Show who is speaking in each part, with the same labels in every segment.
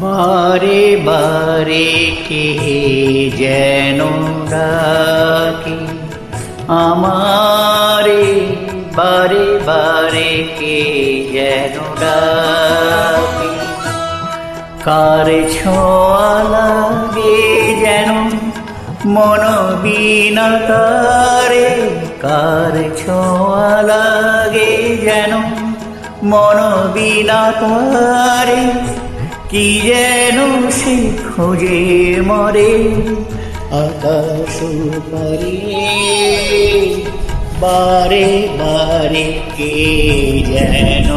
Speaker 1: বারে বারে কে যেন ডাকে আমারে, বারে বারে কে যেন ডাকে। কার ছোঁয়া লাগে যেন মন বিনা তারে, কার ছোঁয়া লাগে যেন মন বিনা তারে। কি যেন সে খোঁজে মরে আকাশ পারে, বারে বারে কে যেন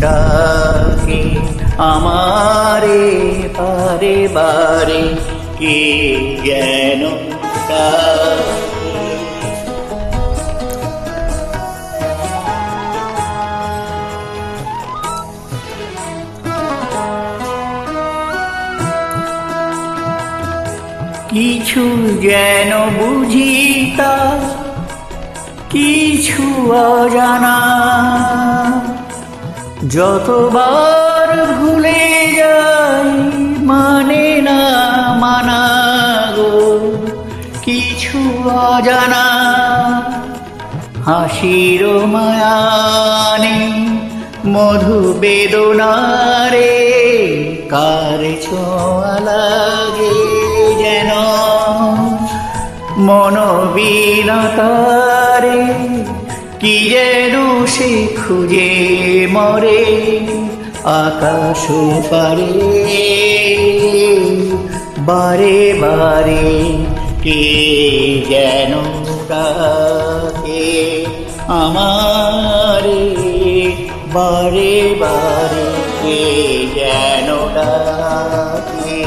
Speaker 1: ডাকে আমারে, বারে বারে কে যেন ডাকে। কিছু যেন বুঝি তা কিছু অজানা, যতবার ভুলে যাই মানে না মানা গো। কিছু অজানা হাসির মায়ানে মধু বেদনারে, কার ছোঁয়া লাগে যেন মন বিনা তারে। কি যেন সে খুঁজে মরে আকাশ পারে, বারে বারে কে যেন ডাকে আমারে, বারে বারে কে যেন ডাকে।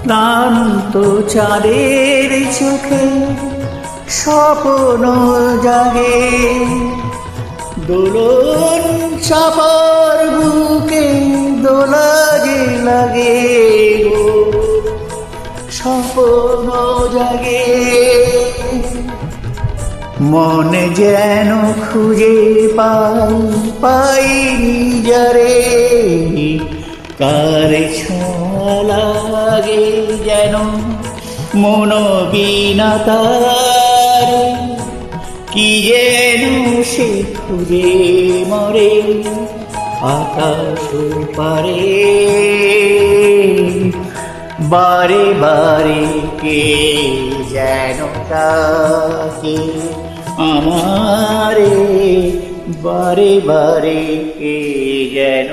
Speaker 1: ক্লান্ত চাঁদের চোখে স্বপ্ন জাগে, দোলন চাপার বুকে দোলা যে লাগে গো। স্বপ্ন জাগে মন যেন খুঁজে পাইনি যারে, কার ছোঁয়া লাগে যেন মন বিনা তারে। কি যেন সে খুঁজে মরে আকাশ পারে, বারে বারে কে যেন ডাকে আমারে, বারে বারে কে যেন